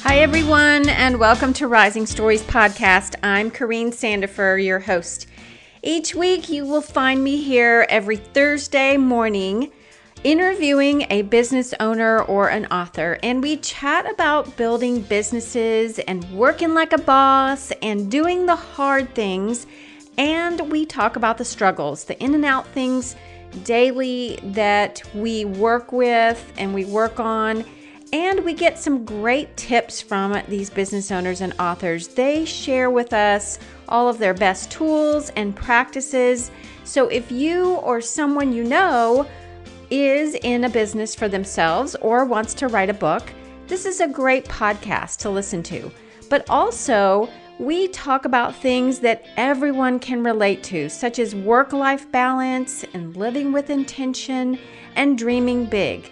Hi, everyone, and welcome to Rising Stories Podcast. I'm Corrine Sandifer, your host. Each week, you will find me here every Thursday morning interviewing a business owner or an author, and we chat about building businesses and working like a boss and doing the hard things, and we talk about the struggles, the in and out things daily that we work with and we work on. And we get some great tips from these business owners and authors. They share with us all of their best tools and practices. So if you or someone you know is in a business for themselves or wants to write a book, this is a great podcast to listen to. But also, we talk about things that everyone can relate to, such as work-life balance and living with intention and dreaming big.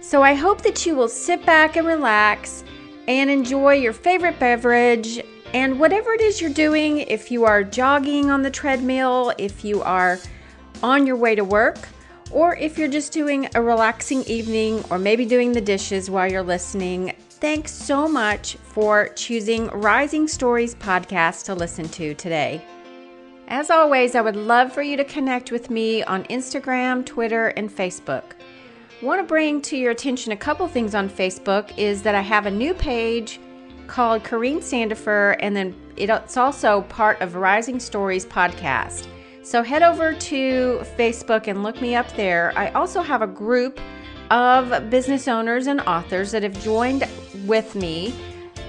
So I hope that you will sit back and relax and enjoy your favorite beverage and whatever it is you're doing, if you are jogging on the treadmill, if you are on your way to work, or if you're just doing a relaxing evening or maybe doing the dishes while you're listening. Thanks so much for choosing Rising Stories Podcast to listen to today. As always, I would love for you to connect with me on Instagram, Twitter, and Facebook. I want to bring to your attention a couple things on Facebook is that I have a new page called Corrine Sandifer, and then it's also part of Rising Stories Podcast. So head over to Facebook and look me up there. I also have a group of business owners and authors that have joined with me,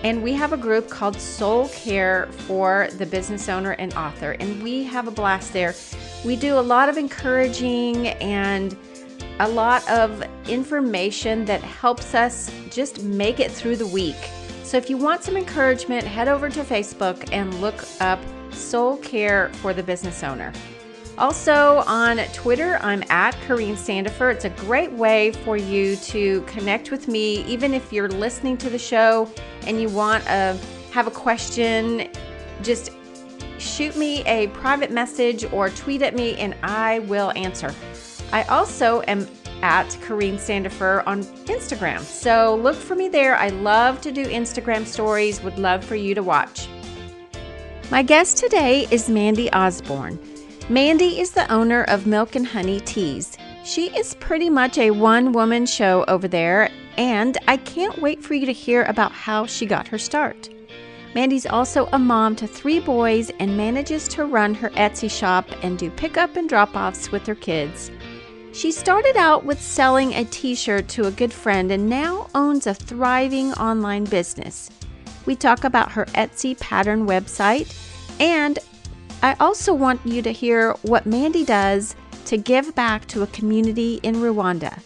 and we have a group called Soul Care for the business owner and author, and we have a blast there. We do a lot of encouraging and a lot of information that helps us just make it through the week. So if you want some encouragement, head over to Facebook and look up Soul Care for the Business Owner. Also on Twitter, I'm at Corrine Sandifer. It's a great way for you to connect with me, even if you're listening to the show and you want to have a question, just shoot me a private message or tweet at me and I will answer. I also am at Corrine Sandifer on Instagram, so look for me there. I love to do Instagram stories, would love for you to watch. My guest today is Mandy Osborne. Mandy is the owner of Milk and Honey Teas. She is pretty much a one-woman show over there, and I can't wait for you to hear about how she got her start. Mandy's also a mom to 3 boys and manages to run her Etsy shop and do pickup and drop-offs with her kids. She started out with selling a t-shirt to a good friend and now owns a thriving online business. We talk about her Etsy pattern website, and I also want you to hear what Mandy does to give back to a community in Rwanda.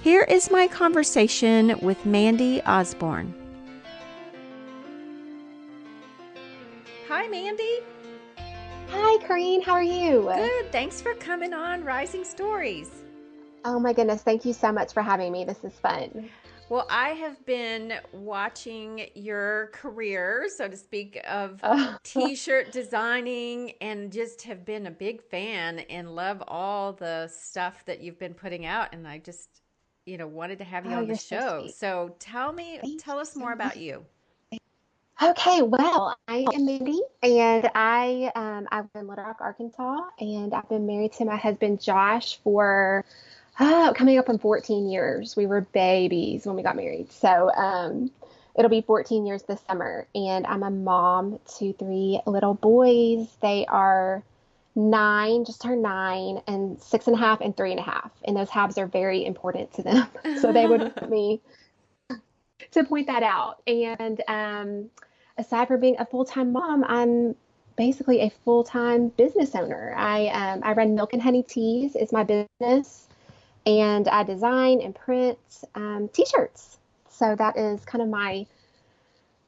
Here is my conversation with Mandy Osborne. Hi, Mandy. Hi, Corrine. How are you? Good. Thanks for coming on Rising Stories. Oh my goodness. Thank you so much for having me. This is fun. Well, I have been watching your career, so to speak, of t-shirt designing and just have been a big fan and love all the stuff that you've been putting out. And I just, wanted to have you on the show. So tell us more about you. Okay, well, I am Mandy, and I live in Little Rock, Arkansas, and I've been married to my husband Josh for coming up on 14 years. We were babies when we got married, so it'll be 14 years this summer. And I'm a mom to 3 little boys. They are 9, just turned 9, and 6.5 and 3.5, and those halves are very important to them. So they would want me to point that out. And aside from being a full-time mom, I'm basically a full-time business owner. I run Milk and Honey Teas is my business, and I design and print t-shirts. So that is kind of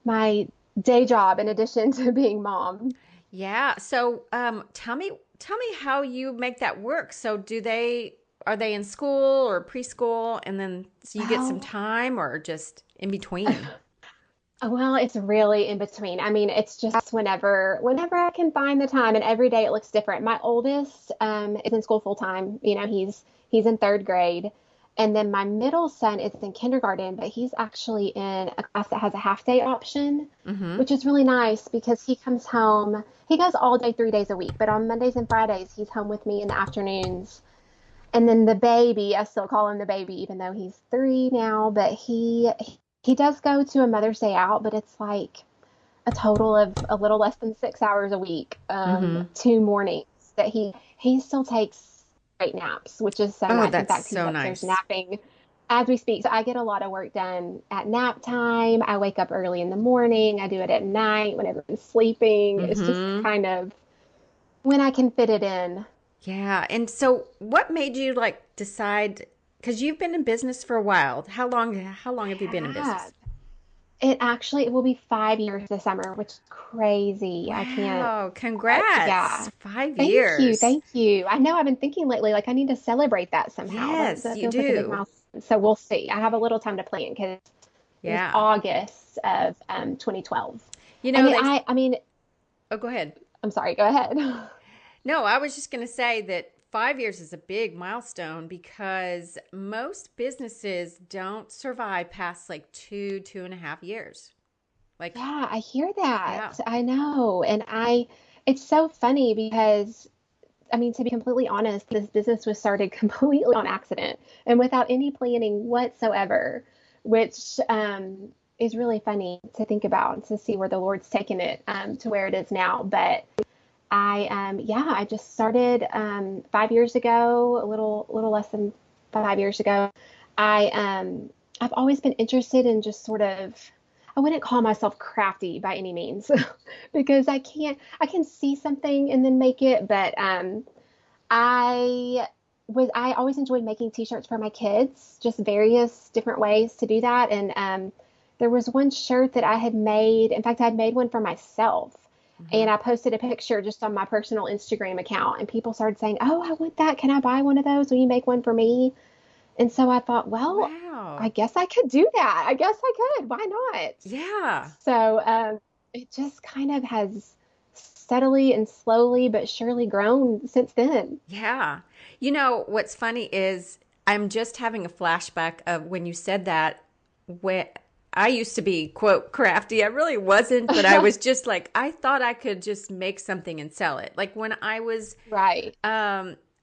my day job in addition to being mom. Yeah. So tell me how you make that work. So are they in school or preschool, and then so you get some time, or just in between? Well, it's really in between. I mean, it's just whenever I can find the time, and every day it looks different. My oldest is in school full time. He's in 3rd grade, And then my middle son is in kindergarten, but he's actually in a class that has a half day option, Mm-hmm. which is really nice because he comes home. He goes all day, 3 days a week, but on Mondays and Fridays, he's home with me in the afternoons. And then the baby, I still call him the baby, even though he's 3 now, but he does go to a Mother's Day out, but it's like a total of a little less than 6 hours a week, Mm-hmm. 2 mornings that he still takes great naps, which is so Oh, nice. In that's fact, he's so upstairs nice. napping as we speak. So I get a lot of work done at nap time. I wake up early in the morning. I do it at night when everyone's sleeping. It's just Mm-hmm. kind of when I can fit it in. Yeah. And so what made you like decide, because you've been in business for a while. How long have you been in Yeah. business? It will be 5 years this summer, which is crazy. I can't. Wow. Congrats. Yeah. 5 Thank you. years. Thank you. I know I've been thinking lately, like I need to celebrate that somehow. That Yes, that you feels like a big do. milestone. So we'll see. I have a little time to plan because it was Yeah. August of 2012. You And know, then they, I mean, oh, go ahead. I'm sorry, go ahead. No, I was just going to say that 5 years is a big milestone because most businesses don't survive past like 2.5 years. Like, Yeah, I hear that. yeah. I know. It's so funny because I mean, to be completely honest, this business was started completely on accident and without any planning whatsoever, which is really funny to think about and to see where the Lord's taken it to where it is now. But yeah, I just started 5 years ago, a little less than 5 years ago. I I've always been interested in just sort of, I wouldn't call myself crafty by any means because I can see something and then make it, but I I always enjoyed making t-shirts for my kids, just various different ways to do that. And there was one shirt that I had made. In fact, I had made one for myself. Hmm. And I posted a picture just on my personal Instagram account, and people started saying, "Oh, I want that. Can I buy one of those? Will you make one for me?" And so I thought, well, I Wow. guess I could do that. I guess I could. Why not? Yeah. So it just kind of has steadily and slowly but surely grown since then. Yeah. You know, what's funny is I'm just having a flashback of when you said that, when I used to be, quote, crafty. I really wasn't, but I was just like, I thought I could just make something and sell it. Like when I was, Right.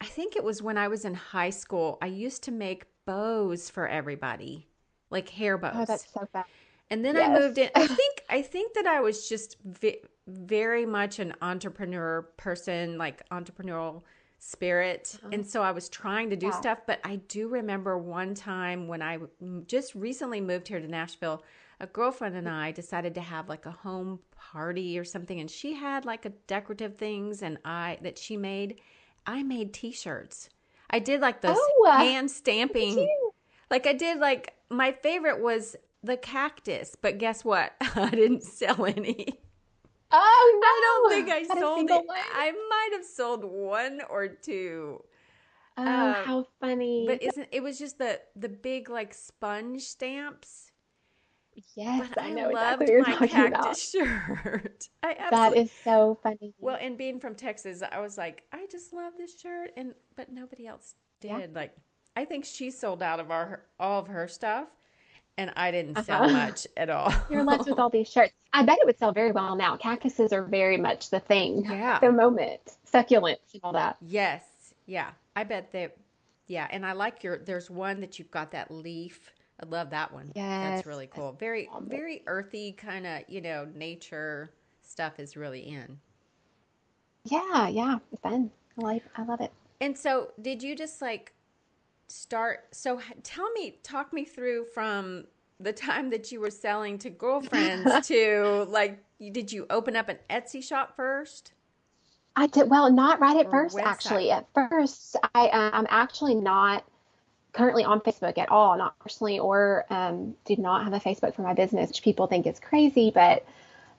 I think it was when I was in high school, I used to make bows for everybody, like hair Oh, bows. that's so fun. And then I Yes. moved in. I think that I was just very much an entrepreneur person, like entrepreneurial spirit. Uh-huh. And so I was trying to do Yeah. stuff, but I do remember one time when I just recently moved here to Nashville, a girlfriend and I decided to have like a home party or something, and she had like a decorative things and I that she made. I made t-shirts. I did like those Oh, hand look at stamping, you. like I did, like my favorite was the cactus, but guess what? I didn't sell any. I don't Oh, think I no. Not a sold single it. one. I might have sold one or two. Oh, Uh, how funny. but isn't it was just the big like sponge stamps. Yes, But I I know exactly loved what you're my talking about. cactus shirt. I That absolutely is so funny. well, and being from Texas, I was like, I just love this shirt, and but nobody else Yeah. did. Like, I think she sold out of our all of her stuff, and I didn't sell Uh-huh. much at all. You're left with all these shirts. I bet it would sell very well now. Cactuses are very much the thing at Yeah. the moment. Succulents and all that. Yes. Yeah. I bet they, yeah. And I like there's one that you've got that leaf. I love that one. That's Yes. really Yes. cool. Very, Almost. very earthy kind of, nature stuff is really in. Yeah, yeah. It's fun. I love it. And so, did you just like start? So, talk me through from the time that you were selling to girlfriends to like, did you open up an Etsy shop first I did well, not right at or first, website? actually. At first, I'm actually not currently on Facebook at all, not personally, or did not have a Facebook for my business, which people think is crazy, but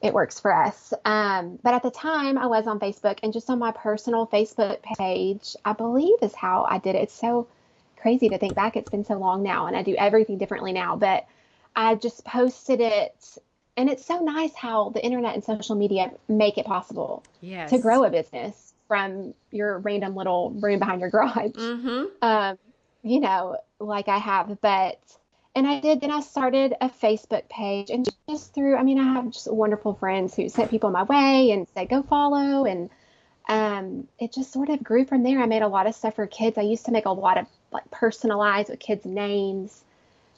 it works for us. But at the time, I was on Facebook, and just on my personal Facebook page, I believe is how I did it. It's so crazy to think back. It's been so long now, and I do everything differently now. But I just posted it, and it's so nice how the internet and social media make it possible to Yes. grow a business from your random little room behind your garage. Mm-hmm. Um, like I have, and I did, then I started a Facebook page and just through, I mean, I have just wonderful friends who sent people my way and said, go follow. And it just sort of grew from there. I made a lot of stuff for kids. I used to make a lot of like personalized with kids' names.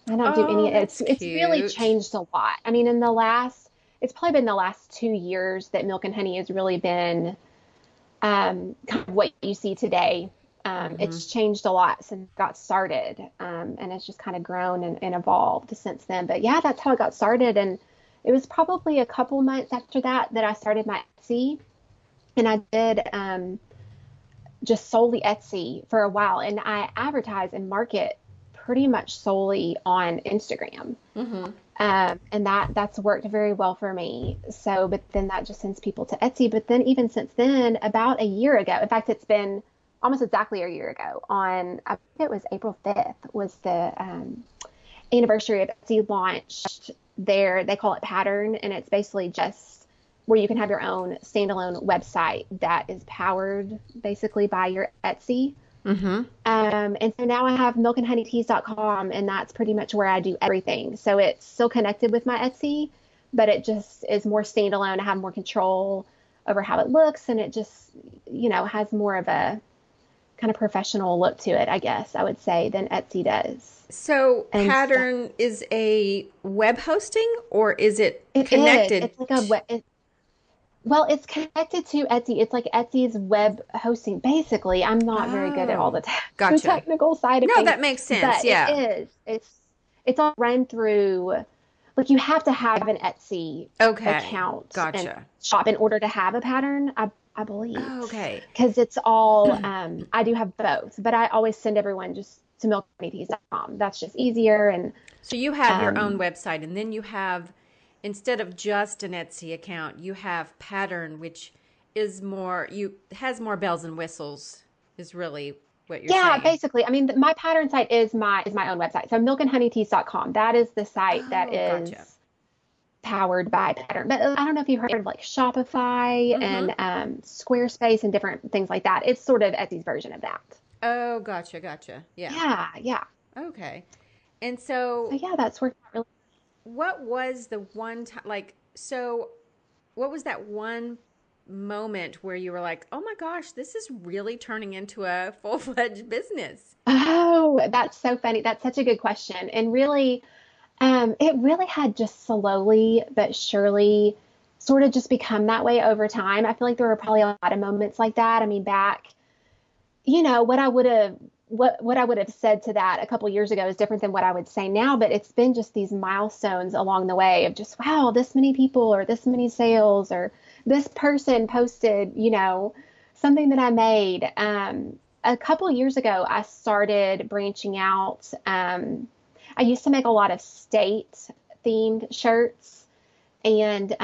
I don't do any, Oh, that's it's really cute. changed a lot. I mean, it's probably been the last 2 years that Milk and Honey has really been kind of what you see today. Hmm. It's changed a lot since it got started, and it's just kind of grown and evolved since then. But yeah, that's how it got started. And it was probably a couple months after that I started my Etsy, and I did just solely Etsy for a while. And I advertise and market pretty much solely on Instagram. Hmm. And that's worked very well for me. So, but then that just sends people to Etsy. But then even since then, about a year ago, in fact, it's been almost exactly a year ago I think it was April 5th was the anniversary of Etsy launched they call it Pattern. And it's basically just where you can have your own standalone website that is powered basically by your Etsy. Hmm. And so now I have milkandhoneyteas.com, and that's pretty much where I do everything. So it's still connected with my Etsy, but it just is more standalone. I have more control over how it looks, and it just, has more of a kind of professional look to it, I guess I would say, than Etsy does. So And so Pattern is a web hosting or is it it is. connected? It's like well, it's connected to Etsy. It's like Etsy's web hosting. Basically, I'm not very good at all Oh, the gotcha. technical side of No, things, that makes sense. but it Yeah. is. It's all run through. Like you have to have an Etsy Okay. account and Gotcha. shop in order to have a pattern. I believe Okay. because it's all. I do have both, but I always send everyone just to milkandhoneyteas.com. That's just easier and So you have your own um, website, and then you have, instead of just an Etsy account, you have Pattern, which is more, you has more bells and whistles, is really what you're yeah, saying. basically. I mean, my pattern site is my own website. So milkandhoneyteas.com. That is the site that Oh, is gotcha. powered by Pattern. But I don't know if you've heard of like Shopify Mm-hmm. and Squarespace and different things like that. It's sort of Etsy's version of that. Oh, gotcha, gotcha. Yeah. Yeah, yeah. Okay. And So so yeah, that's worked out really. what was the one time, like, so what was that one moment where you were like, oh my gosh, this is really turning into a full-fledged business? Oh, that's so funny. That's such a good question. And really, it really had just slowly but surely sort of just become that way over time. I feel like there were probably a lot of moments like that. I mean, back what I would have said to that a couple years ago is different than what I would say now, but it's been just these milestones along the way of just wow, this many people or this many sales or this person posted, something that I made. A couple years ago, I started branching out. I used to make a lot of state themed shirts, and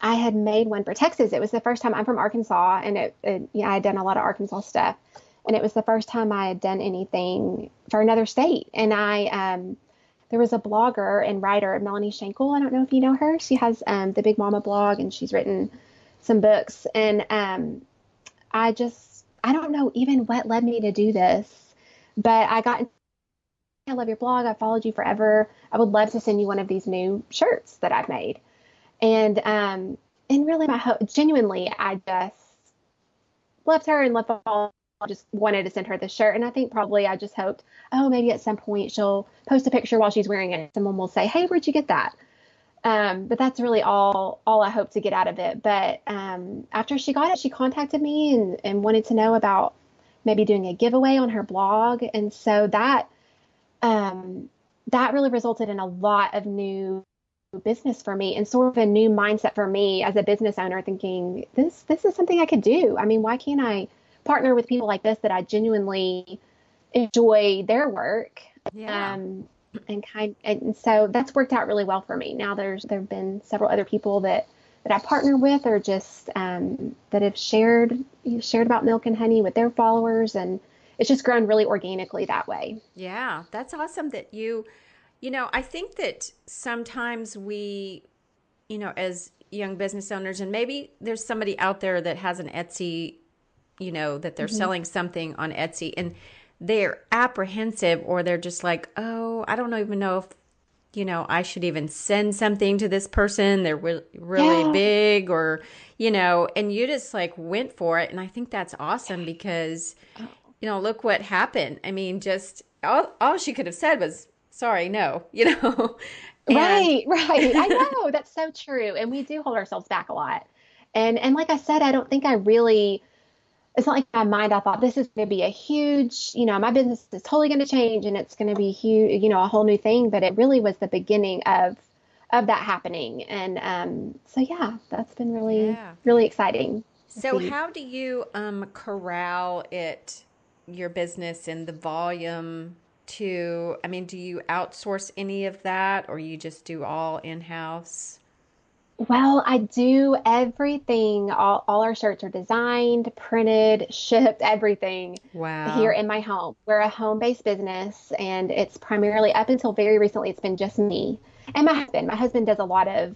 I had made one for Texas. It was the first time I'm from Arkansas, and I had done a lot of Arkansas stuff, and it was the first time I had done anything for another state. And there was a blogger and writer, Melanie Schenkel. I don't know if you know her. She has the Big Mama blog, and she's written some books. And I don't know even what led me to do this, but I love your blog. I followed you forever. I would love to send you one of these new shirts that I've made. And really my hope, genuinely, I just left her and left all. I just wanted to send her the shirt. And I think probably I just hoped, oh, maybe at some point she'll post a picture while she's wearing it. Someone will say, hey, where'd you get that? But that's really all I hope to get out of it. But after she got it, she contacted me and wanted to know about maybe doing a giveaway on her blog. And so um, that really resulted in a lot of new business for me and sort of a new mindset for me as a business owner, thinking this is something I could do. I mean, why can't I partner with people like this that I genuinely enjoy their work? Yeah. Um, and so that's worked out really well for me. Now there've been several other people that I partner with or just that have shared about Milk and Honey with their followers, and it's just grown really organically that way. Yeah, that's awesome that I think that sometimes we, as young business owners, and maybe there's somebody out there that has an Etsy, that they're Hmm. selling something on Etsy, and they're apprehensive, or they're just like, oh, I don't even know if, I should even send something to this person. They're really Yeah. big, or, and you just like went for it. And I think that's awesome because, Oh. look what happened. I mean, just all she could have said was, sorry, no, and Right, right. I know that's so true. And we do hold ourselves back a lot. And like I said, I don't think I really, it's not like in my mind I thought this is going to be a huge, my business is totally going to change and it's going to be huge, a whole new thing. But it really was the beginning of that happening. And so yeah, that's been really, yeah. really exciting to So see. how do you corral your business and the volume to, I mean, do you outsource any of that, or you just do all in-house? Well, I do everything. All our shirts are designed, printed, shipped, everything here Wow. in my home. We're a home-based business, and it's primarily, up until very recently, it's been just me and my husband. My husband does a lot of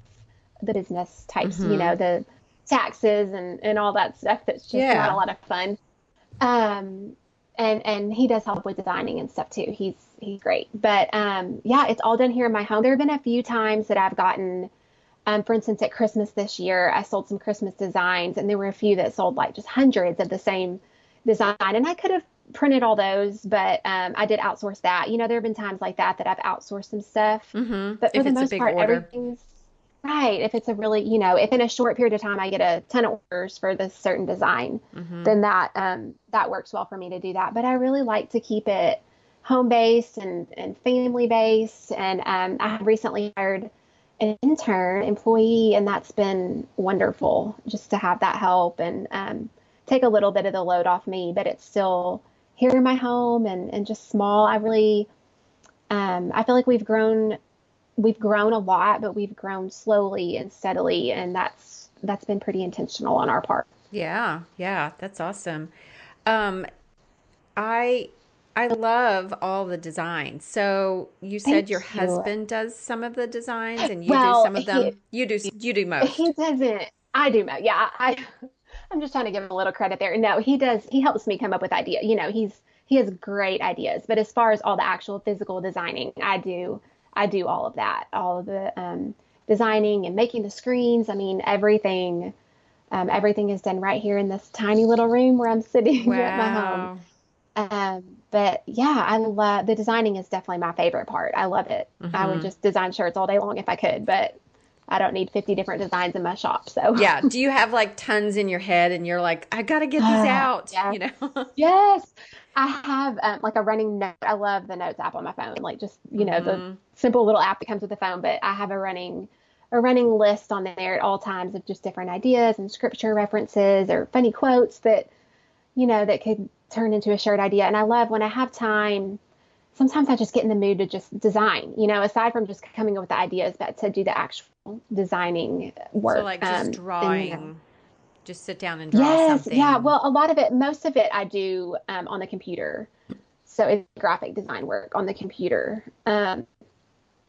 the business types, Mm-hmm. the taxes and all that stuff that's just not a Yeah. lot of fun. Um, and he does help with designing and stuff too. He's great. But yeah, it's all done here in my home. There have been a few times that I've gotten for instance, at Christmas this year, I sold some Christmas designs, and there were a few that sold like just hundreds of the same design. And I could have printed all those, but I did outsource that. There have been times like that I've outsourced some stuff. Mm-hmm. But for If the it's a most big part, order. everything's right. If it's a really, if in a short period of time I get a ton of orders for this certain design, Mm-hmm. then that works well for me to do that. But I really like to keep it home based and family based. And I have recently hired an intern employee, and that's been wonderful just to have that help and take a little bit of the load off me. But it's still here in my home and just small. I feel like we've grown a lot, but we've grown slowly and steadily, and that's been pretty intentional on our part. Yeah. Yeah. That's awesome. Um, I I love all the designs. So you Thank said your you. husband does some of the designs and you do Well, some of he them. You do he most. doesn't. I do know. Yeah, I'm just trying to give him a little credit there. No, he does. He helps me come up with ideas. He has great ideas. But as far as all the actual physical designing, I do all of that, all of the designing and making the screens. I mean, everything is done right here in this tiny little room where I'm sitting at my home. Wow. But yeah, I love the designing is definitely my favorite part. I love it. I would Mm-hmm. just design shirts all day long if I could, but I don't need 50 different designs in my shop. So, Yeah. Do you have like tons in your head and you're like, I gotta get these out, yes, yes. I have like a running note. I love the notes app on my phone, like just, the Mm-hmm. simple little app that comes with the phone, but I have a running list on there at all times of just different ideas and scripture references or funny quotes that could turn into a shirt idea. And I love when I have time, sometimes I just get in the mood to just design, aside from just coming up with the ideas, but to do the actual designing So work. like just And drawing, just sit down and draw yes, yeah. something. Well, a lot of it, most of it I do on the computer. So it's graphic design work on the computer.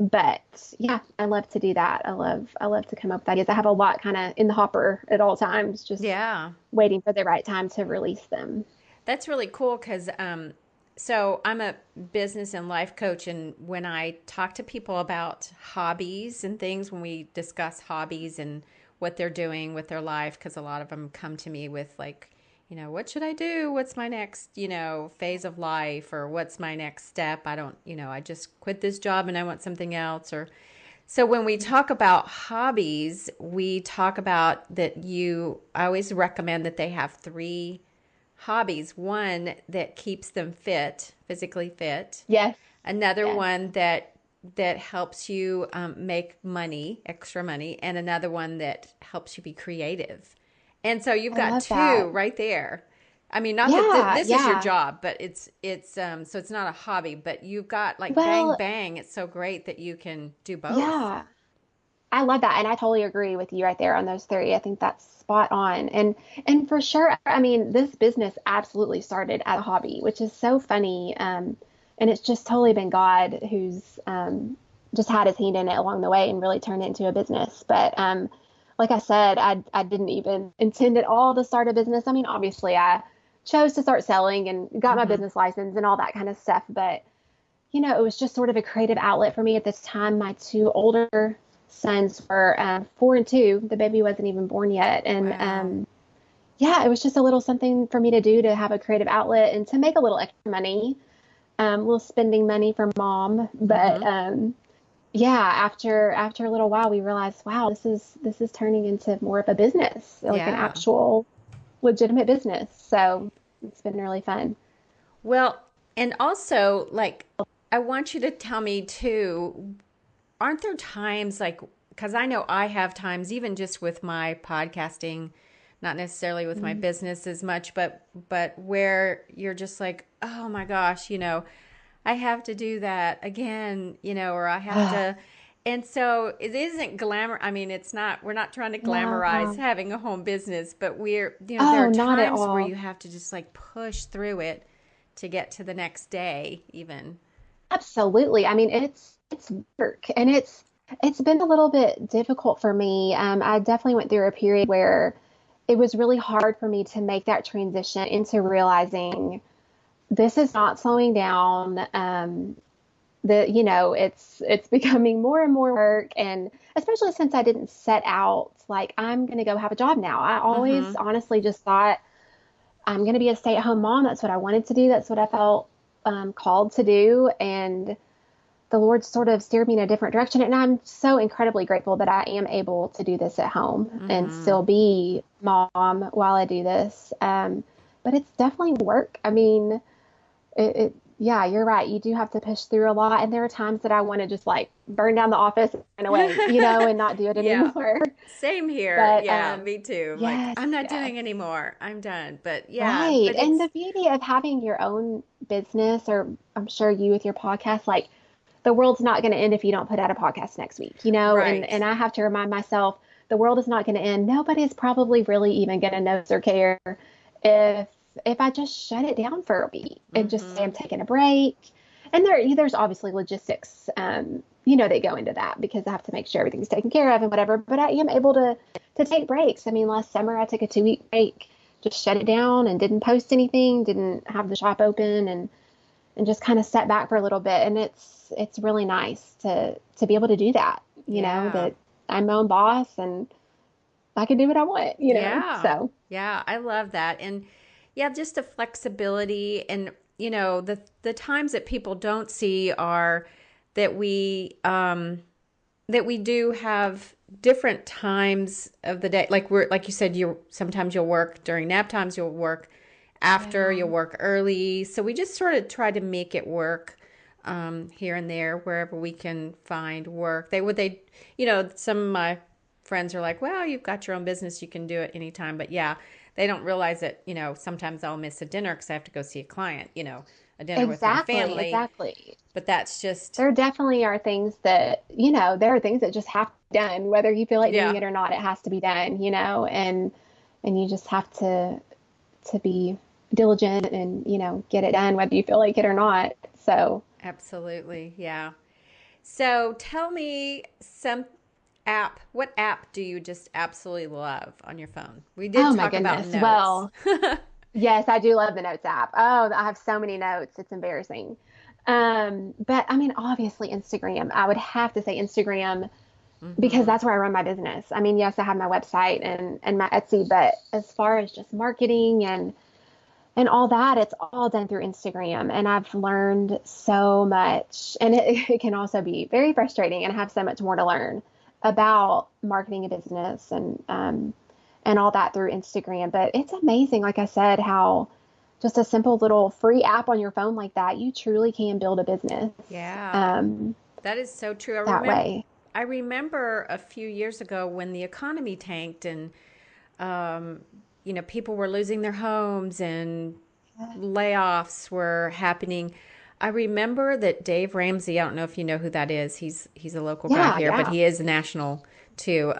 But yeah, I love to do that. I love to come up with ideas. I have a lot kind of in the hopper at all times, just Yeah. waiting for the right time to release them. That's really cool because so I'm a business and life coach, and when I talk to people about hobbies and things, when we discuss hobbies and what they're doing with their life, because a lot of them come to me with like, what should I do? What's my next, phase of life, or what's my next step? I don't, I just quit this job and I want something else, or so when we talk about hobbies, we talk about that I always recommend that they have three hobbies. One that keeps them fit, physically fit. Yes, Another yes. one that helps you make money, extra money, and another one that helps you be creative. And so you've I got love that. two right there. I mean, not that Yeah, this is your yeah. job, but it's so it's not a hobby, but you've got like bang Well, bang. It's so great that you can do both. yeah. I love that, and I totally agree with you right there on those three. I think that's spot on. And for sure, I mean, this business absolutely started as a hobby, which is so funny. And it's just totally been God who's just had his hand in it along the way and really turned it into a business. But like I said, I didn't even intend at all to start a business. I mean, obviously, I chose to start selling and got my Mm-hmm. business license and all that kind of stuff. But, it was just sort of a creative outlet for me at this time. My two older sons were 4 and 2. The baby wasn't even born yet. And Wow. yeah, it was just a little something for me to do to have a creative outlet and to make a little extra money, a little spending money for mom. But Mm-hmm. yeah, after a little while, we realized, wow, this is turning into more of a business, like an Yeah. actual legitimate business. So it's been really fun. Well, and also, like, I want you to tell me too, aren't there times like, because I know I have times, even just with my podcasting, not necessarily with my Mm. business as much, but where you're just like, oh my gosh, I have to do that again, or I have to. And so it isn't glamour. I mean, it's not, we're not trying to glamorize No. having a home business, but there Oh, are not at times where all. you have to just like push through it to get to the next day, even. Absolutely. I mean, it's work, and it's been a little bit difficult for me. I definitely went through a period where it was really hard for me to make that transition into realizing this is not slowing down. It's becoming more and more work, and especially since I didn't set out like I'm going to go have a job now. I always Mm-hmm. honestly just thought I'm going to be a stay-at-home mom. That's what I wanted to do. That's what I felt called to do, and the Lord sort of steered me in a different direction. And I'm so incredibly grateful that I am able to do this at home and Mm-hmm. still be mom while I do this. But it's definitely work. I mean, yeah, you're right. You do have to push through a lot. And there are times that I want to just like burn down the office and run away, and not do it Yeah. anymore. Same here. But Yeah, me too. Like, yes, I'm not yes. doing anymore. I'm done. But yeah, Right. but And it's the beauty of having your own business, or I'm sure you with your podcast, like the world's not going to end if you don't put out a podcast next week, and right. I have to remind myself the world is not going to end. Nobody's probably really even going to notice or care if I just shut it down for a week and just say Mm-hmm. I'm taking a break. And there's obviously logistics, that go into that because I have to make sure everything's taken care of and whatever. But I am able to take breaks. I mean, last summer I took a 2 week break, just shut it down and didn't post anything, didn't have the shop open, and just kind of step back for a little bit. And it's really nice to be able to do that, Yeah. that I'm my own boss and I can do what I want. Yeah. So Yeah, I love that. And yeah, just the flexibility and the times that people don't see are that we do have different times of the day. Like you said, you sometimes you'll work during nap times, you'll work after, yeah, you'll work early. So we just sort of try to make it work here and there wherever we can find work. Some of my friends are like, well, you've got your own business, you can do it anytime. But yeah, they don't realize that, sometimes I'll miss a dinner because I have to go see a client, a dinner with my exactly, family. exactly. But that's just, There definitely are things that, there are things that just have to be done, whether you feel like doing yeah, it or not, it has to be done, and you just have to be diligent and, get it done, whether you feel like it or not. So, absolutely. Yeah. So tell me what app do you just absolutely love on your phone? We did oh my talk about goodness. notes. Well, yes, I do love the Notes app. Oh, I have so many notes. It's embarrassing. But I mean, obviously Instagram. I would have to say Instagram because Mm-hmm. that's where I run my business. I mean, yes, I have my website and my Etsy, but as far as just marketing and all that, it's all done through Instagram. And I've learned so much. And it can also be very frustrating and I have so much more to learn about marketing a business and all that through Instagram. But it's amazing, like I said, how just a simple little free app on your phone like that, you truly can build a business Yeah, um, that is so true. that way. I remember a few years ago when the economy tanked and um, people were losing their homes and layoffs were happening. I remember that Dave Ramsey, I don't know if you know who that is. He's a local guy Yeah, here, but yeah. he is national too.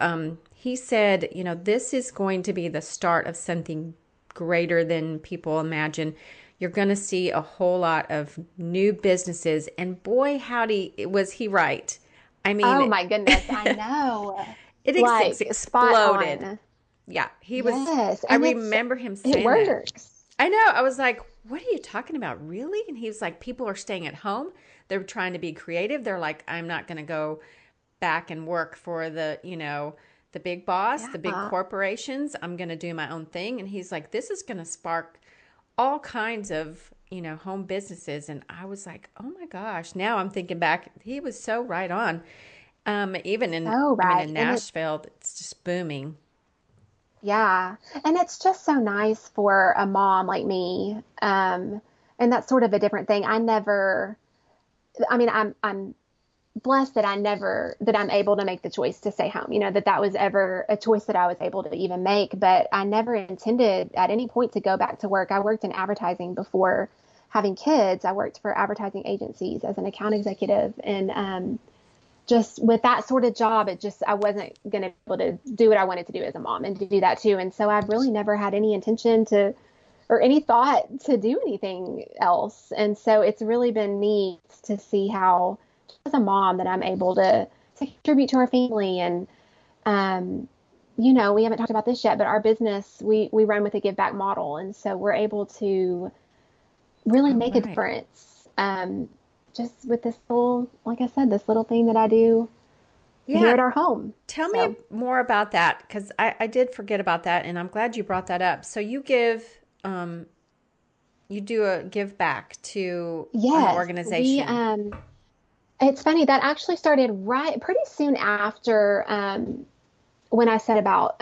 He said, this is going to be the start of something greater than people imagine. You're going to see a whole lot of new businesses, and boy, howdy, was he right. I mean, Oh my goodness, I know. Like spot exploded. on. Yeah, he was. Yes, I and remember him it saying that. works. I know. I was like, what are you talking about? Really? And he was like, people are staying at home. They're trying to be creative. They're like, I'm not going to go back and work for the big boss, the big Yeah. corporations. I'm going to do my own thing. And he's like, this is going to spark all kinds of, home businesses. And I was like, oh my gosh. Now I'm thinking back, he was so right on. Even So right. in And it, Nashville, it's just booming. yeah. And it's just so nice for a mom like me. And that's sort of a different thing. I mean, I'm blessed that that I'm able to make the choice to stay home, that was ever a choice that I was able to even make. But I never intended at any point to go back to work. I worked in advertising before having kids. I worked for advertising agencies as an account executive. And just with that sort of job, I wasn't going to be able to do what I wanted to do as a mom and to do that too. And so I've really never had any intention or any thought to do anything else. And so it's really been neat to see how, as a mom, that I'm able to contribute to our family. And, we haven't talked about this yet, but our business, we run with a give back model. And so we're able to really Oh, make a right. difference. Just with this little, like I said, this little thing that I do here Yeah. at our home. Tell me So, more about that because I did forget about that and I'm glad you brought that up. So you do a give back to an yes, organization. it's funny that actually started right pretty soon after when I said about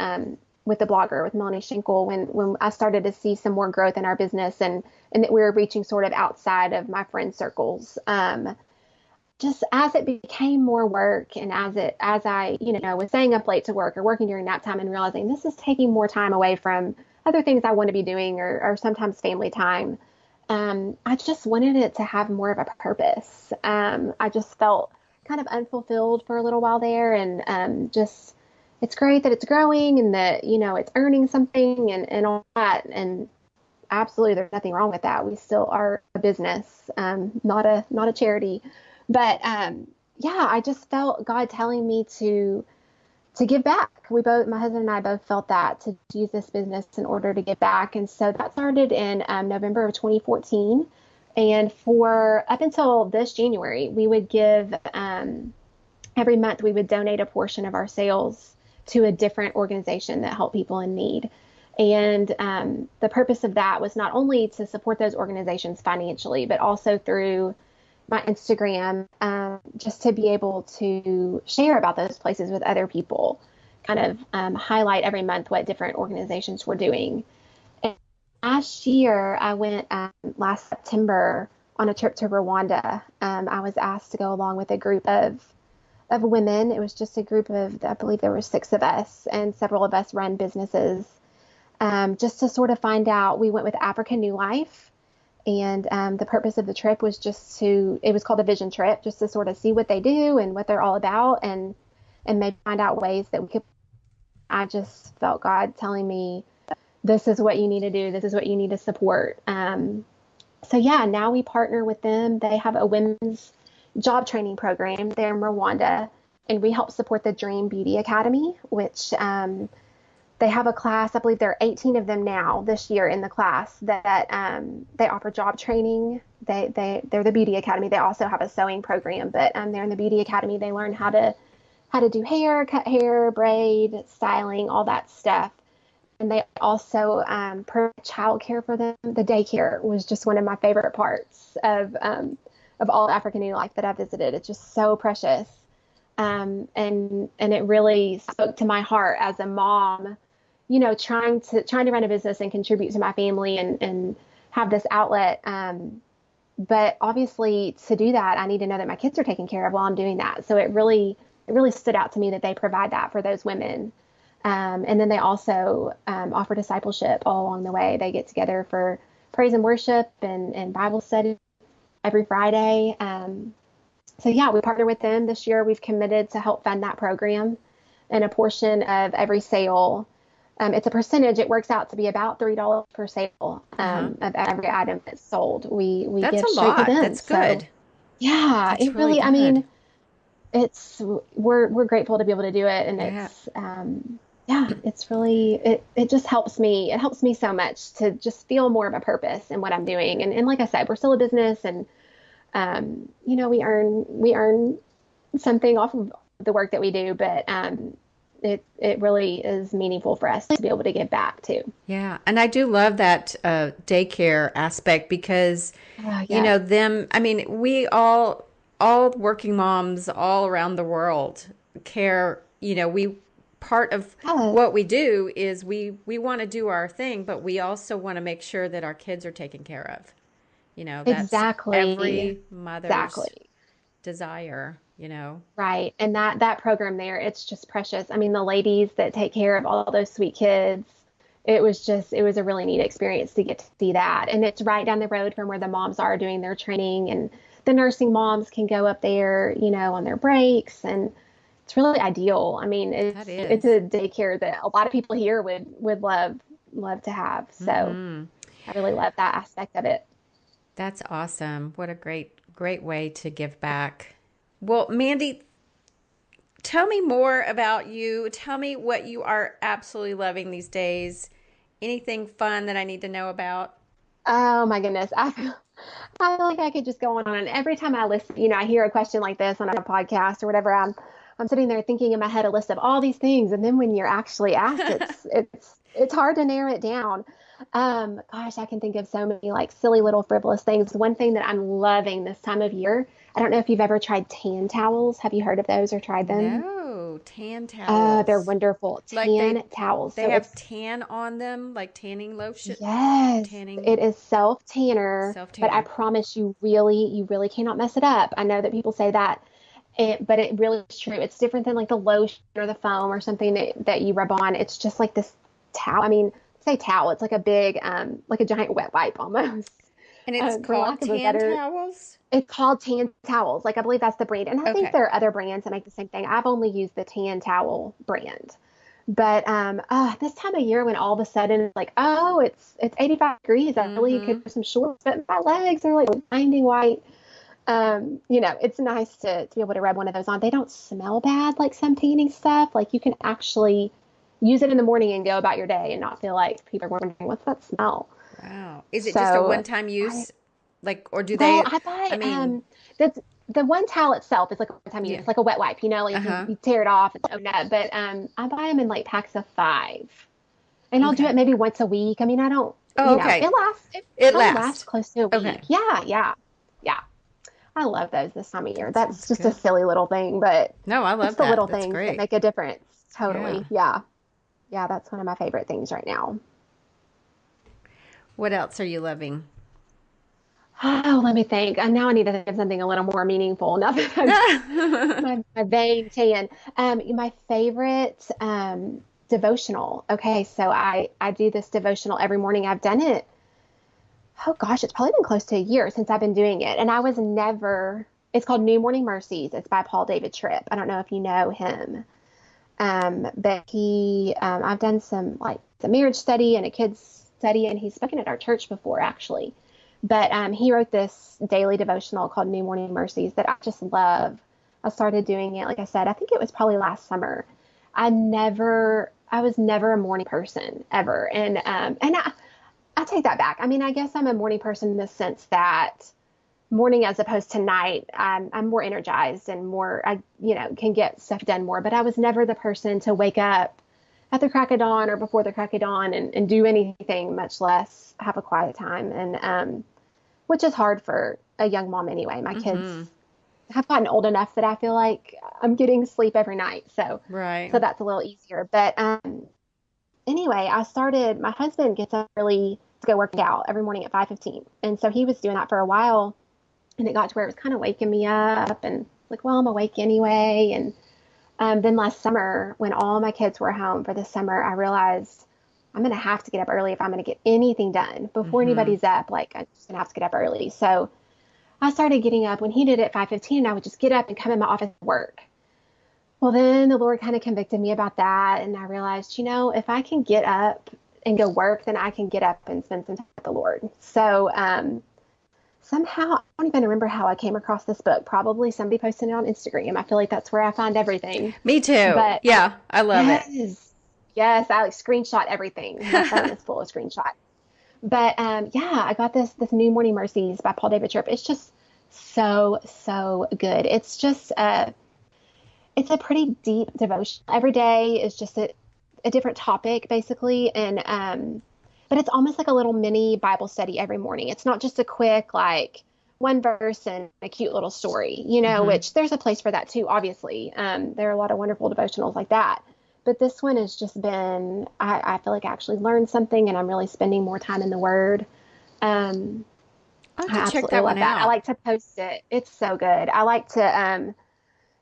with the blogger with Melanie Schenkel when I started to see some more growth in our business and that we were reaching sort of outside of my friend circles. Just as it became more work and as I was staying up late to work or working during nap time and realizing this is taking more time away from other things I want to be doing or sometimes family time. I just wanted it to have more of a purpose. I just felt kind of unfulfilled for a little while there, and just it's great that it's growing and that it's earning something and all that. And absolutely, there's nothing wrong with that. We still are a business, not a charity. But yeah, I just felt God telling me to give back. My husband and I both felt that to use this business in order to give back. And so that started in November of 2014. And for up until this January, we would give every month, we would donate a portion of our sales to a different organization that helped people in need. And the purpose of that was not only to support those organizations financially, but also through my Instagram, just to be able to share about those places with other people, kind of highlight every month what different organizations were doing. And last year, I went last September on a trip to Rwanda. I was asked to go along with a group of women. It was just a group of, I believe there were 6 of us, and several of us run businesses. Just to sort of find out, we went with African New Life. And the purpose of the trip was it was called a vision trip, just to sort of see what they do and what they're all about and maybe find out ways that we could. I just felt God telling me, this is what you need to do. This is what you need to support. So yeah, now we partner with them. They have a women's job training program there in Rwanda, and we help support the Dream Beauty Academy, which they have a class. I believe there are 18 of them now this year in the class that they offer job training. They're the Beauty Academy. They also have a sewing program, but they're in the Beauty Academy. They learn how to do hair, cut hair, braid, styling, all that stuff. And they also provide childcare for them. The daycare was just one of my favorite parts of all African New Life that I visited. It's just so precious. And it really spoke to my heart as a mom, trying to run a business and contribute to my family and have this outlet. But obviously to do that, I need to know that my kids are taken care of while I'm doing that. So it really stood out to me that they provide that for those women. And then they also offer discipleship all along the way. They get together for praise and worship and Bible study every Friday. So yeah, we partner with them this year. We've committed to help fund that program, and a portion of every sale. It's a percentage. It works out to be about $3 per sale Uh-huh. of every item that's sold. We That's give a straight to lot. them. That's So good. yeah, That's it really really. I good. mean, it's we're grateful to be able to do it, and Yeah. it's yeah, it's really, it just helps me. It helps me so much to just feel more of a purpose in what I'm doing. And like I said, we're still a business and, we earn something off of the work that we do, but, it really is meaningful for us to be able to give back too. Yeah, and I do love that daycare aspect because, Oh, yes. I mean, all working moms all around the world care, part of Yes, what we do is we want to do our thing, but we also want to make sure that our kids are taken care of. That's exactly. every mother's Exactly. desire. Right. And that program there, it's just precious. I mean, the ladies that take care of all those sweet kids, it was a really neat experience to get to see that. And it's right down the road from where the moms are doing their training, and the nursing moms can go up there, on their breaks, and it's really ideal. I mean, That it's is. a daycare that a lot of people here would love to have. So Mm-hmm. I really love that aspect of it. That's awesome. What a great way to give back. Well, Mandy, tell me more about you. Tell me what you are absolutely loving these days. Anything fun that I need to know about? Oh my goodness. I feel like I could just go on and every time I listen, I hear a question like this on a podcast or whatever, I'm sitting there thinking in my head a list of all these things, and then when you're actually asked, it's hard to narrow it down. Gosh, I can think of so many like silly little frivolous things. One thing that I'm loving this time of year, I don't know if you've ever tried tan towels. Have you heard of those or tried them? No, tan They're towels. wonderful. Like Tan towels. they So have it's tan on them, like tanning lotion, Yes, tanning it is self tanner, self but I tanner. promise you really cannot mess it up. I know that people say that, but it really is true. It's different than like the lotion or the foam or something that you rub on. It's just like this towel. I mean, say towel. It's like a big, like a giant wet wipe almost. And it's For called lack of a tan better, towels? it's called Tan Towels. Like I believe that's the brand, and I think Okay. there are other brands that make the same thing. I've only used the Tan Towel brand. But this time of year when all of a sudden it's like, oh, it's 85 degrees, I really could Mm-hmm. wear some shorts, but my legs are like blinding white. It's nice to be able to rub one of those on. They don't smell bad like some tanning stuff. Like you can actually use it in the morning and go about your day and not feel like people are wondering what's that smell. Wow. Is it just a So one-time I use? Like, or do well, they, I I buy mean, that's the one towel itself is like a one-time use. yeah. It's like a wet wipe, like you, Uh-huh. you tear it off and oh no. But I buy them in like packs of 5. And I'll do Okay. it maybe once a week. I mean, I don't, Oh, okay. it It probably lasts lasts. close to a Okay. week. Yeah, yeah, yeah. I love those this time of year. That That's sounds just a good. silly little thing, but No, I it's love the that. little That's things that great. make a difference. Yeah. Totally. Yeah. Yeah, that's one of my favorite things right now. What else are you loving? Oh, let me think. And now I need to think of something a little more meaningful. Now that I'm my vein tan. My favorite devotional. Okay, so I do this devotional every morning. I've done it. Oh gosh, it's probably been close to a year since I've been doing it, and I was never. It's called New Morning Mercies. It's by Paul David Tripp. I don't know if you know him, but I've done some like the marriage study and a kids study, and he's spoken at our church before actually. But he wrote this daily devotional called New Morning Mercies that I just love. I started doing it, like I said, I think it was probably last summer. I was never a morning person ever, and I take that back. I mean, I guess I'm a morning person in the sense that morning as opposed to night, I'm more energized and more, can get stuff done more. But I was never the person to wake up at the crack of dawn or before the crack of dawn and do anything, much less have a quiet time. And which is hard for a young mom anyway. My kids Mm-hmm. have gotten old enough that I feel like I'm getting sleep every night. Right. So that's a little easier. But anyway, my husband gets up early to go work out every morning at 5:15. And so he was doing that for a while, and it got to where it was kind of waking me up and like, well, I'm awake anyway. And then last summer, when all my kids were home for the summer, I realized I'm going to have to get up early if I'm going to get anything done before Mm-hmm. anybody's up. Like, I'm just going to have to get up early. So I started getting up when he did it at 5:15, and I would just get up and come in my office to work. Well, then the Lord kind of convicted me about that. And I realized, if I can get up and go work, then I can get up and spend some time with the Lord. So somehow, I don't even remember how I came across this book. Probably somebody posted it on Instagram. I feel like that's where I find everything. Me too. But Yeah, I love it. yes, Yes, I like screenshot everything. My phone is full of screenshots. But yeah, I got this new Morning Mercies by Paul David Tripp. It's just so good. It's a pretty deep devotion. Every day is just a different topic basically, and but it's almost like a little mini Bible study every morning. It's not just a quick like one verse and a cute little story, Mm-hmm. which there's a place for that too, obviously. There are a lot of wonderful devotionals like that. But this one has just been, I feel like I actually learned something and I'm really spending more time in the Word. Um, I'll have I to check absolutely that one love that. I out. like to post it. It's so good. I like to,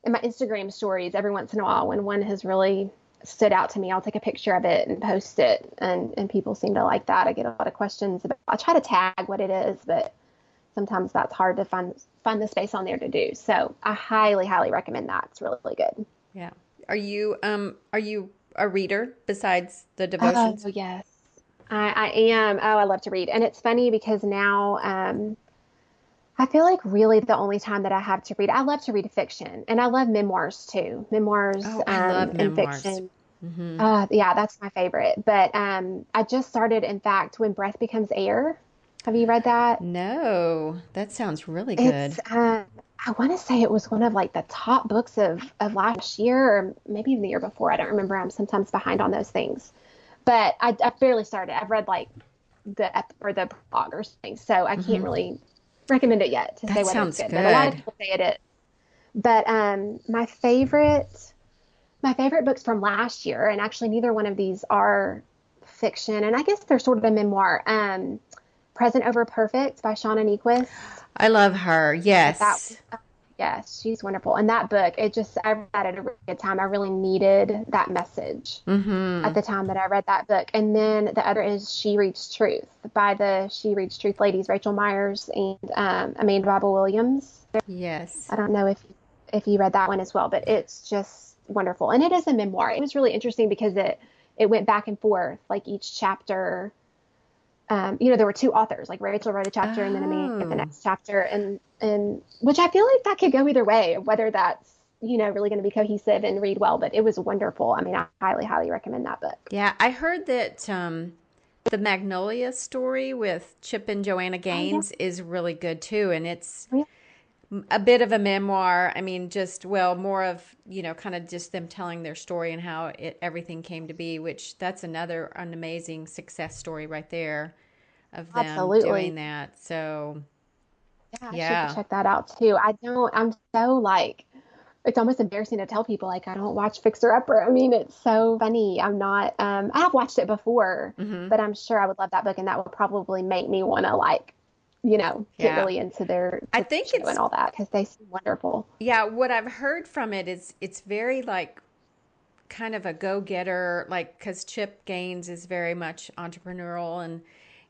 in my Instagram stories, every once in a while, when one has really stood out to me, I'll take a picture of it and post it. And people seem to like that. I get a lot of questions about, I try to tag what it is, but sometimes that's hard to find the space on there to do. So I highly recommend that. It's really, really good. Yeah. Are you a reader besides the Oh, devotions? yes. I am. Oh, I love to read. And it's funny because now I feel like really the only time that I have to read, I love to read fiction and I love memoirs too. Memoirs Oh, I love and memoirs. fiction. Mm-hmm. Yeah, that's my favorite. But I just started, in fact, When Breath Becomes Air. Have you read that? No, that sounds really good. It's I want to say it was one of like the top books of last year or maybe even the year before. I don't remember. I'm sometimes behind on those things. But I barely started. I've read like the blog or something, so I can't Mm-hmm. really recommend it yet to say That whether it's sounds good. But a lot of good. people say it is. But my favorite books from last year, and actually neither one of these are fiction, and I guess they're sort of a memoir. Present Over Perfect by Shauna Niequist. I love her. Read that one. Yes. Yes, she's wonderful. And that book, I read that at a really good time. I really needed that message Mm-hmm. at the time that I read that book. And then the other is She Reads Truth by the She Reads Truth ladies, Rachel Myers and Amanda Bible Williams. Yes. I don't know if you read that one as well, but it's just wonderful. And it is a memoir. It was really interesting because it went back and forth, like each chapter. There were two authors, like Rachel wrote a chapter and then Amanda the Oh, next chapter, and which I feel like that could go either way, whether that's really going to be cohesive and read well. But it was wonderful. I mean, I highly recommend that book. yeah. I heard that the Magnolia story with Chip and Joanna Oh yeah, Gaines is really good too, and it's really? a bit of a memoir. I mean, just well, more of kind of just them telling their story and how everything came to be. Which that's an amazing success story right there of them Absolutely. doing that. So Yeah, I should yeah. check that out too. I don't. I'm so like. It's almost embarrassing to tell people like I don't watch Fixer Upper. I mean, it's so funny. I'm not. I have watched it before, Hmm. but I'm sure I would love that book, and that would probably make me want to like, get Yeah. really into I to their think show and it's all that because they seem wonderful. yeah, what I've heard from it is it's very like kind of a go-getter, like because Chip Gaines is very much entrepreneurial and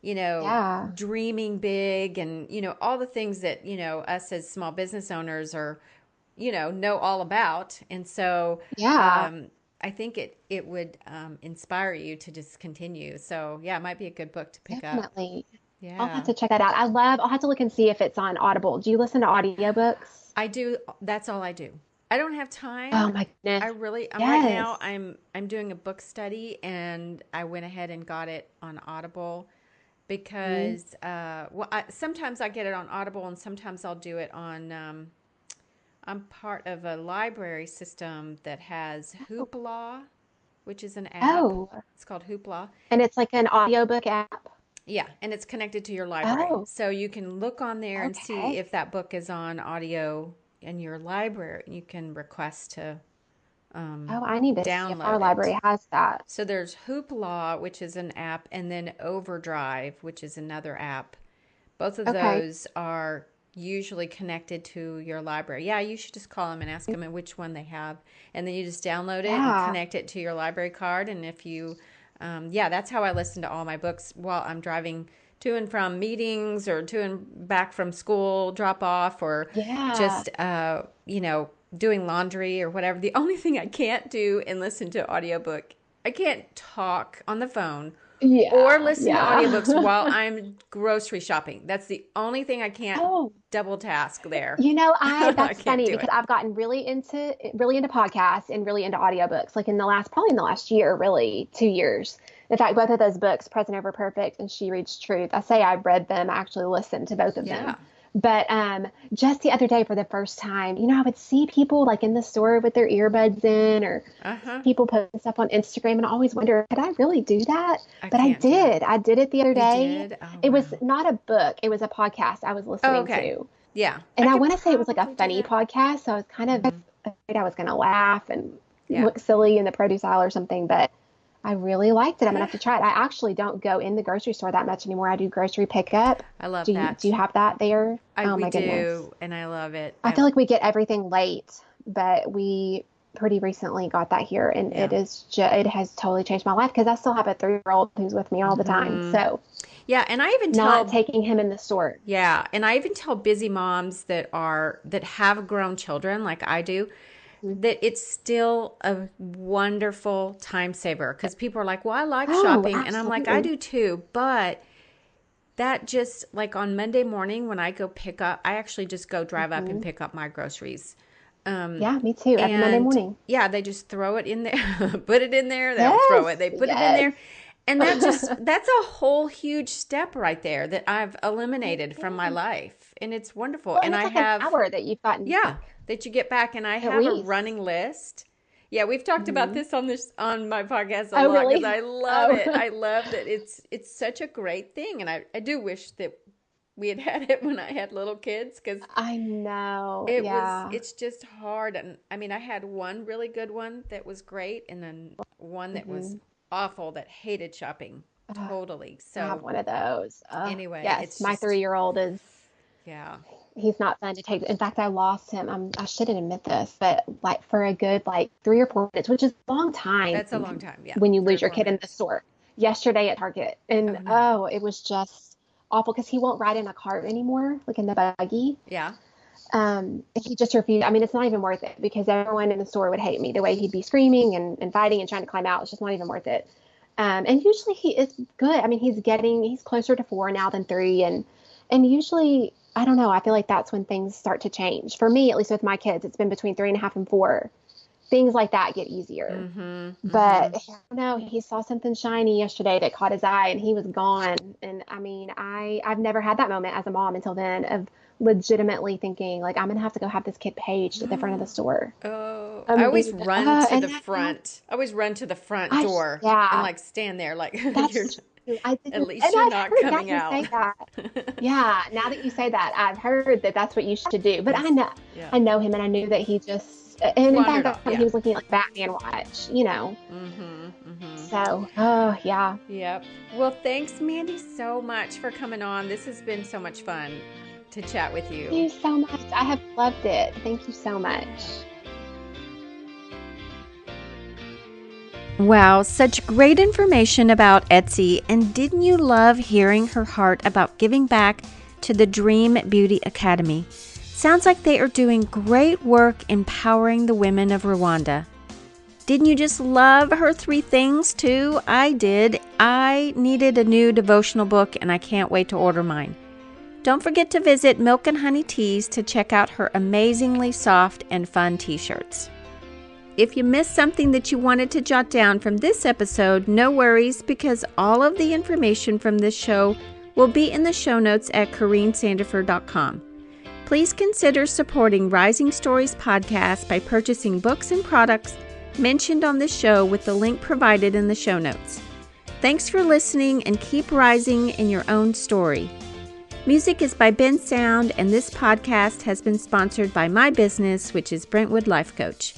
you know Yeah, dreaming big and all the things that us as small business owners are know all about. And so yeah, um I think it would inspire you to just continue. So yeah, it might be a good book to pick up. definitely. I'll have Yeah. to check that out. I'll have to look and see if it's on Audible. Do you listen to audiobooks? I do. That's all I do. I don't have time. Oh my goodness. I'm right now. Yes. I'm doing a book study, and I went ahead and got it on Audible Mhm. because sometimes I get it on Audible, and sometimes I'll do it on. I'm part of a library system that has Oh, Hoopla, which is an app. oh, It's called Hoopla. and it's like an audiobook app. Yeah, and it's connected to your library. Oh, So you can look on there and see okay. if that book is on audio in your library. You can request to Oh, I need to see if our download it. library has that. So there's Hoopla, which is an app, and then Overdrive, which is another app. Both of Okay. those are usually connected to your library. Yeah, you should just call them and ask them which one they have. And then you just download it and Yeah. connect it to your library card. And if you, yeah, that's how I listen to all my books while I'm driving to and from meetings or to and back from school drop off or Yeah. just, doing laundry or whatever. The only thing I can't do and listen to audiobook, I can't talk on the phone or listen to yeah. audiobooks while I'm grocery shopping. That's the only thing I can't Oh, double task there. you know, I I that's can't funny do because it. I've gotten really into podcasts and really into audiobooks, like probably in the last year, really 2 years. In fact, both of those books, Present Over Perfect and She Reads Truth, I say I've read them. I actually listened to both of them. Yeah. But just the other day, for the first time, I would see people like in the store with their earbuds in, or Uh-huh. people posting stuff on Instagram, and I always wonder, could I really do that? I But I can't do it. did. I did it the other You day. did? Oh, It was wow. not a book. It was a podcast I was Oh, listening okay. to. Yeah. I And I could want to say it was like a probably do funny that. podcast, so I was kind of Mhm. afraid I was going to laugh and Yeah. look silly in the produce aisle or something, but I really liked it. I'm gonna have to try it. I actually don't go in the grocery store that much anymore. I do grocery pickup. I love Do you that. have that there? Oh We my goodness. do, and I love it. I feel like we get everything late, but we pretty recently got that here, and Yeah. it has totally changed my life because I still have a 3-year-old who's with me all the time. So Yeah, and I even not tell taking him in the store. yeah, and I even tell busy moms that have grown children like I do that it's still a wonderful time saver because people are like, "Well, I like Oh, shopping." And I'm like, "I absolutely. do too." But that just like on Monday morning when I go pick up, I actually just go drive up and pick up my groceries. Yeah, me too. Every Monday And morning. yeah, they just throw it in there, put it in there, they don't throw Yes, it, they put it in yes. there. And that's a whole huge step right there that I've eliminated from my life. And it's wonderful. Well, And and it's I like an have, hour that you've gotten yeah, back, that you get back. And I at have a least. running list. Yeah, we've talked about this on my podcast a Oh, lot because really? I love Oh, it. I love that it's such a great thing. And I do wish that we had had it when I had little kids because I know. Yeah. it's just hard. And I mean, I had one really good one that was great and then one that was hmm awful that hated shopping totally. I have So one of those. anyway, Yes, it's my just, 3-year-old is, yeah, he's not fun to take. In fact, I lost him. I shouldn't admit this, but like for a good like 3 or 4 minutes, which is a long time that's a long time. Yeah. when you Three or lose your four kid in the minutes. store. Yesterday at Target, Oh and no. it was just awful because he won't ride in a cart anymore, like in the buggy. Yeah. He just refused. I mean, it's not even worth it because everyone in the store would hate me the way he'd be screaming and fighting and trying to climb out. It's just not even worth it. And usually he is good. I mean, he's closer to 4 now than 3. And usually, I don't know, I feel like that's when things start to change. For me, at least with my kids, it's been between 3.5 and 4. Things like that get easier. But I don't know, he saw something shiny yesterday that caught his eye and he was gone. And I mean, I've never had that moment as a mom until then of legitimately thinking like I'm gonna have to go have this kid paged at the front of the store. Oh, I I always mean, run to and the front. I always run to the front door and yeah, like stand there like you're that's true. I at didn't, least and you're I've not heard that coming you say out. that. Yeah, now that you say that, I've heard that that's what you should do. But Yes. Yeah. I know him, and I knew that he just, and in fact, Wandered I off. thought he Yeah. was looking at like Batman watch. So, oh yeah. Yep. Well, thanks, Mandy, so much for coming on. This has been so much fun to chat with Thank you. you so much. I have loved it. Thank you so much. Wow, such great information about Etsy. And didn't you love hearing her heart about giving back to the Dream Beauty Academy? Sounds like they are doing great work empowering the women of Rwanda. Didn't you just love her 3 things too? I did. I needed a new devotional book and I can't wait to order mine. Don't forget to visit Milk and Honey Teas to check out her amazingly soft and fun t-shirts. If you missed something that you wanted to jot down from this episode, no worries because all of the information from this show will be in the show notes at KareenSandiford.com. Please consider supporting Rising Stories podcast by purchasing books and products mentioned on this show with the link provided in the show notes. Thanks for listening and keep rising in your own story. Music is by Ben Sound, and this podcast has been sponsored by my business, which is Brentwood Life Coach.